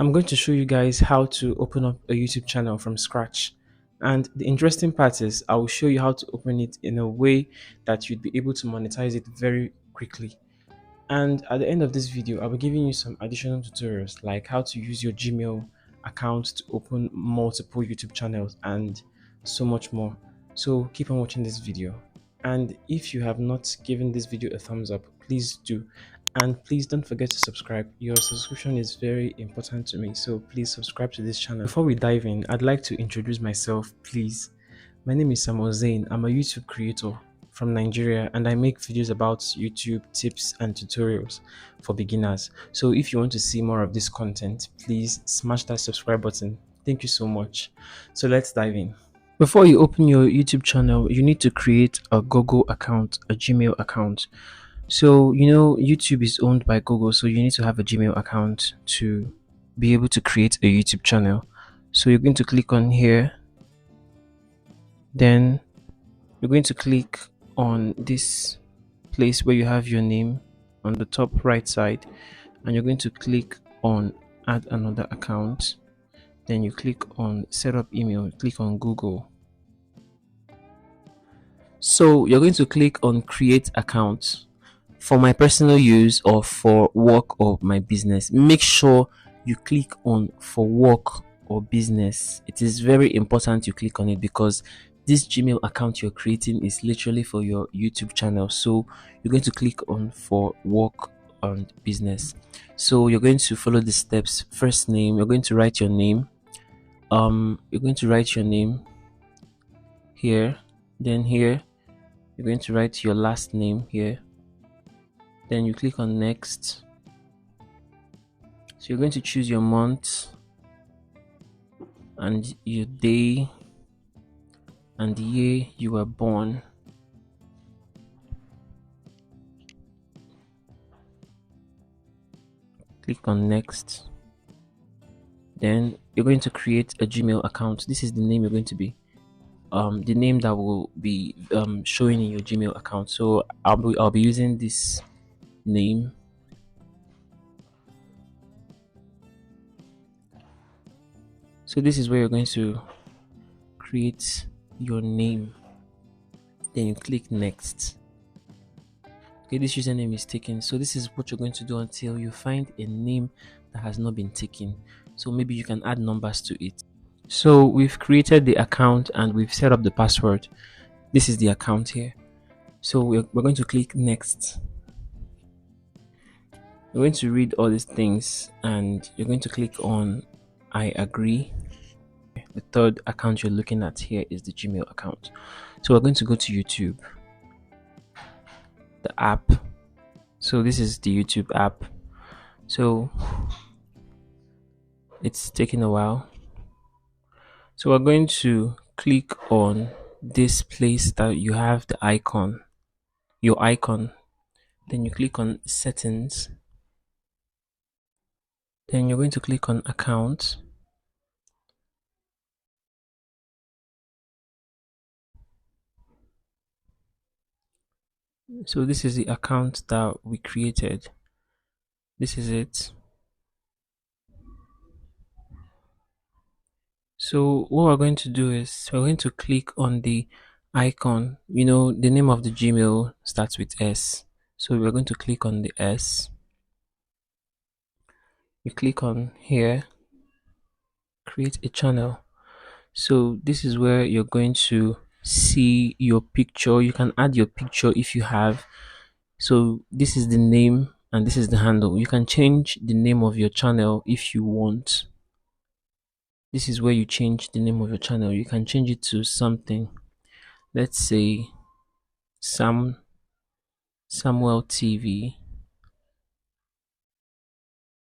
I'm going to show you guys how to open up a YouTube channel from scratch. And the interesting part is I will show you how to open it in a way that you'd be able to monetize it very quickly. And at the end of this video, I'll be giving you some additional tutorials like how to use your Gmail account to open multiple YouTube channels and so much more. So keep on watching this video. And if you have not given this video a thumbs up, please do. And please don't forget to subscribe. Your subscription is very important to me. So please subscribe to this channel. Before we dive in, I'd like to introduce myself, please. My name is Samuel Zain. I'm a YouTube creator from Nigeria and I make videos about YouTube tips and tutorials for beginners. So if you want to see more of this content, please smash that subscribe button. Thank you so much. So let's dive in. Before you open your YouTube channel, you need to create a Google account, a Gmail account. So, YouTube is owned by Google, so you need to have a Gmail account to be able to create a YouTube channel. So you're going to click on here, then you're going to click on this place where you have your name on the top right side, and you're going to click on add another account. Then you click on set up email, click on Google. So you're going to click on create account for my personal use or for work or my business. Make sure you click on for work or business. It is very important you click on it because this Gmail account you're creating is literally for your YouTube channel. So you're going to click on for work and business. So you're going to follow the steps. First name, you're going to write your name. You're going to write your name here. Then here, you're going to write your last name here. Then you click on next. So you're going to choose your month and your day and the year you were born. Click on next. Then you're going to create a Gmail account. This is the name you're going to be the name that will be showing in your Gmail account. So I'll be using this name. So this is where you're going to create your name. Then you click next. Okay, this username is taken. So this is what you're going to do until you find a name that has not been taken. So maybe you can add numbers to it. So we've created the account and we've set up the password. This is the account here. So we're going to click next. You're going to read all these things and you're going to click on I agree. The third account you're looking at here is the Gmail account. So we're going to go to YouTube, the app. So this is the YouTube app. So it's taking a while. So we're going to click on this place that you have the icon, your icon. Then you click on settings. Then you're going to click on account. So this is the account that we created. This is it. So what we're going to do is we're going to click on the icon. The name of the Gmail starts with S. So we're going to click on the S. You click on here, create a channel. So this is where you're going to see your picture. You can add your picture if you have. So this is the name and this is the handle. You can change the name of your channel if you want. This is where you change the name of your channel. You can change it to something. Let's say Samuel TV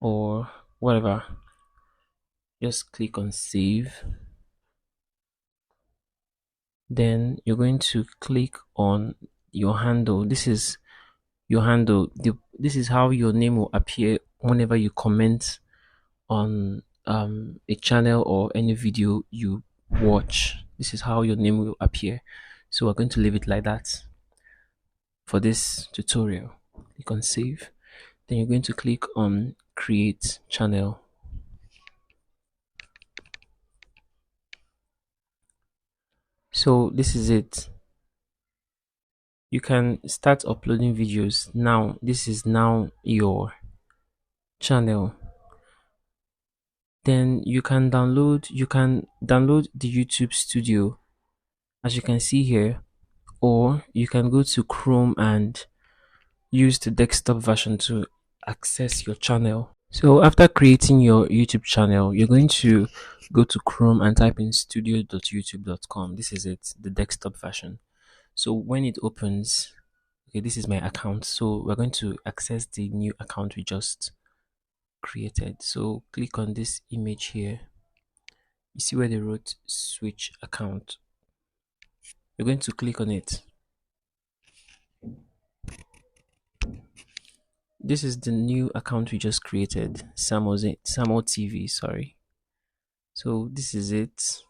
or whatever. Just click on save. Then you're going to click on your handle. This is your handle. This is how your name will appear whenever you comment on a channel or any video you watch. This is how your name will appear. So we're going to leave it like that for this tutorial. Click on save. Then you're going to click on create channel. So this is it. You can start uploading videos now. This is now your channel. Then you can download the YouTube Studio, as you can see here, or you can go to Chrome and use the desktop version to access your channel. So after creating your YouTube channel, you're going to go to Chrome and type in studio.youtube.com. This is it, the desktop version. So when it opens, okay, this is my account. So we're going to access the new account we just created. So click on this image here. You see where they wrote switch account. You're going to click on it. This is the new account we just created, Samuel TV, sorry. So this is it.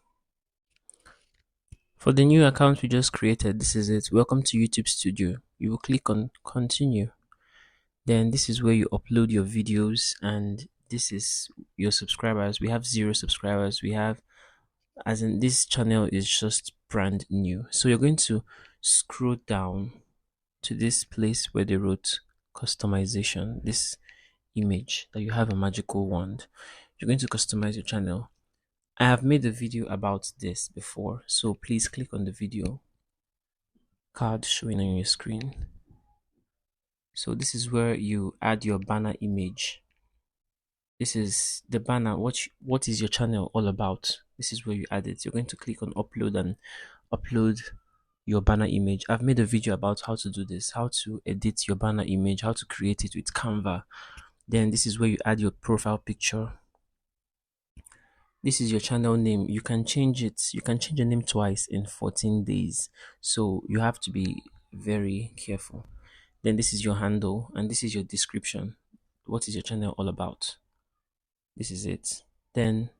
For the new account we just created, this is it. Welcome to YouTube Studio. You will click on continue. Then this is where you upload your videos, and this is your subscribers. We have 0 subscribers. We have, as in, this channel is just brand new. So you're going to scroll down to this place where they wrote customization, this image that you have a magical wand. You're going to customize your channel. I have made a video about this before, so please click on the video card showing on your screen. So this is where you add your banner image. This is the banner. What is your channel all about? This is where you add it. You're going to click on upload and upload your banner image. I've made a video about how to do this, how to edit your banner image, how to create it with Canva. Then this is where you add your profile picture. This is your channel name. You can change it. You can change your name twice in 14 days. So you have to be very careful. Then this is your handle, and this is your description. What is your channel all about? This is it. Then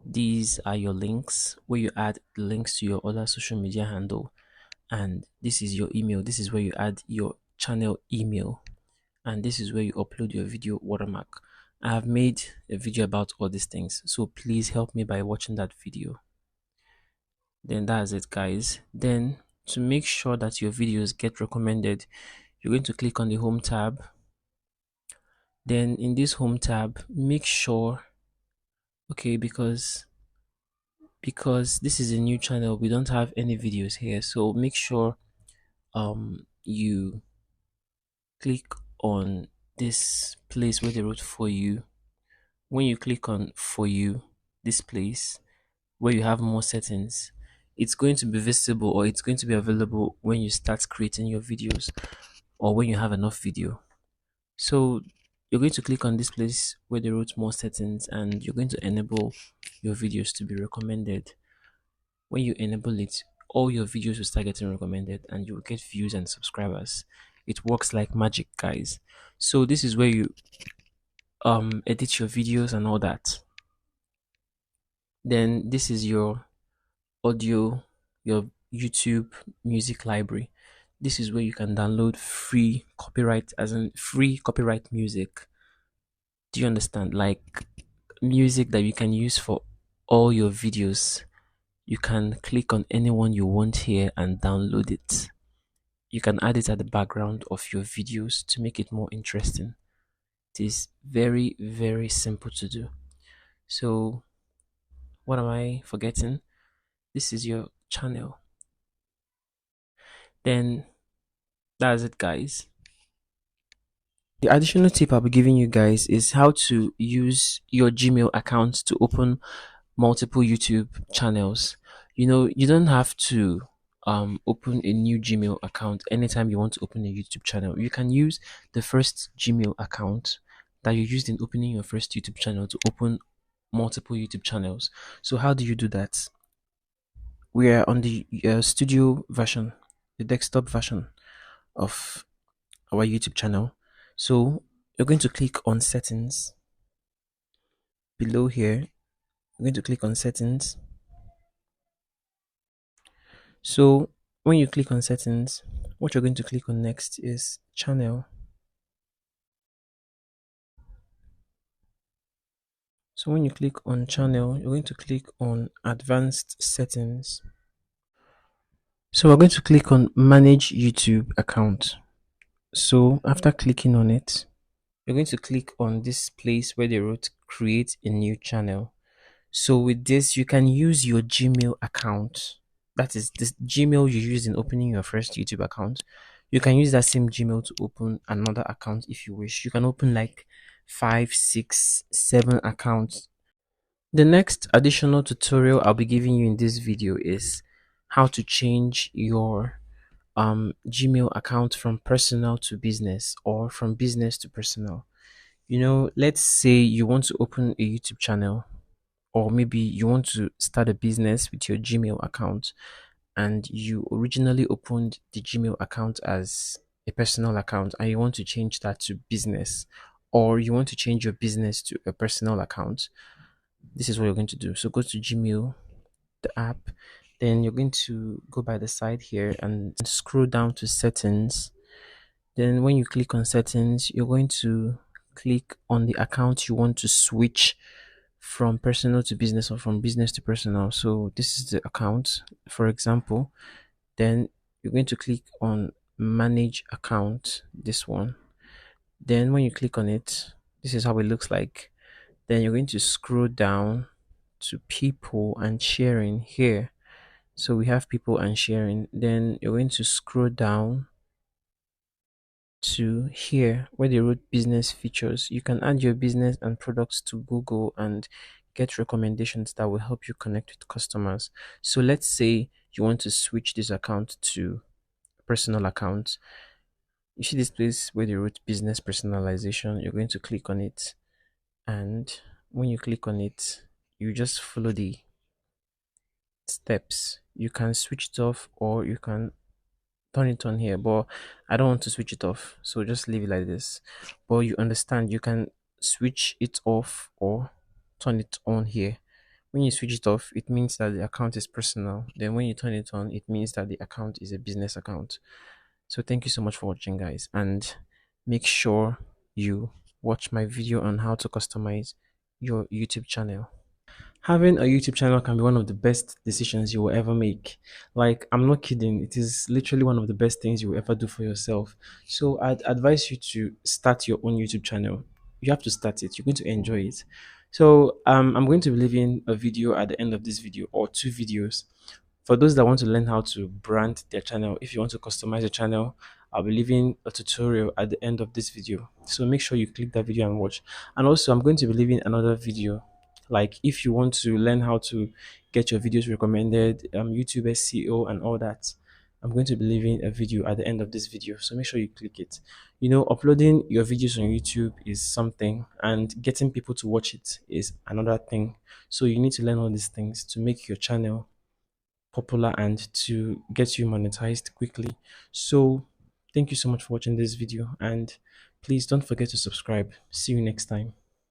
these are your links, where you add links to your other social media handle. And this is your email. This is where you add your channel email. And this is where you upload your video watermark. I have made a video about all these things, so please help me by watching that video. Then that's it, guys. Then to make sure that your videos get recommended, you're going to click on the home tab. Then in this home tab, make sure, okay, because this is a new channel, we don't have any videos here, so make sure you click on this place where they wrote for you. When you click on for you, this place where you have more settings, it's going to be visible, or it's going to be available when you start creating your videos, or when you have enough video. So you're going to click on this place where they wrote more settings, and you're going to enable your videos to be recommended. When you enable it, all your videos will start getting recommended, and you will get views and subscribers. It works like magic, guys. So this is where you edit your videos and all that. Then this is your audio, your YouTube music library. This is where you can download free copyright, as in free copyright music. Do you understand? Like music that you can use for all your videos. You can click on anyone you want here and download it. You can add it at the background of your videos to make it more interesting. It is very, very simple to do. So what am I forgetting? This is your channel. Then that's it, guys. The additional tip I'll be giving you guys is how to use your Gmail account to open multiple YouTube channels. You know, you don't have to open a new Gmail account anytime you want to open a YouTube channel. You can use the first Gmail account that you used in opening your first YouTube channel to open multiple YouTube channels. So how do you do that? We are on the studio version, the desktop version of our YouTube channel. So you're going to click on settings below here. You're going to click on settings. So when you click on settings, what you're going to click on next is channel. So when you click on channel, you're going to click on advanced settings. So we're going to click on manage YouTube account. So after clicking on it, you're going to click on this place where they wrote create a new channel. So with this, you can use your Gmail account. That is this Gmail you use in opening your first YouTube account. You can use that same Gmail to open another account if you wish. You can open like 5, 6, 7 accounts. The next additional tutorial I'll be giving you in this video is how to change your Gmail account from personal to business or from business to personal. Let's say you want to open a YouTube channel, or maybe you want to start a business with your Gmail account, and you originally opened the Gmail account as a personal account and you want to change that to business, or you want to change your business to a personal account. This is what you're going to do. So go to Gmail, the app, then you're going to go by the side here and scroll down to settings. Then when you click on settings, you're going to click on the account you want to switch from personal to business or from business to personal. So this is the account, for example. Then you're going to click on manage account, this one. Then when you click on it, this is how it looks like. Then you're going to scroll down to people and sharing here. So we have people and sharing. Then you're going to scroll down to here where they wrote business features. You can add your business and products to Google and get recommendations that will help you connect with customers. So let's say you want to switch this account to personal account. You see this place where they wrote business personalization. You're going to click on it, and when you click on it, you just follow the steps. You can switch it off or you can turn it on here, but I don't want to switch it off, so just leave it like this. But you understand, you can switch it off or turn it on here. When you switch it off, it means that the account is personal. Then when you turn it on, it means that the account is a business account. So thank you so much for watching, guys, and make sure you watch my video on how to customize your YouTube channel. Having a YouTube channel can be one of the best decisions you will ever make. Like, I'm not kidding, it is literally one of the best things you will ever do for yourself. So, I'd advise you to start your own YouTube channel. You have to start it, you're going to enjoy it. So, I'm going to be leaving a video at the end of this video, or two videos. For those that want to learn how to brand their channel, if you want to customize your channel, I'll be leaving a tutorial at the end of this video. So make sure you click that video and watch. And also, I'm going to be leaving another video. Like, if you want to learn how to get your videos recommended, YouTube SEO and all that, I'm going to be leaving a video at the end of this video. So make sure you click it. Uploading your videos on YouTube is something, and getting people to watch it is another thing. So you need to learn all these things to make your channel popular and to get you monetized quickly. So thank you so much for watching this video, and please don't forget to subscribe. See you next time.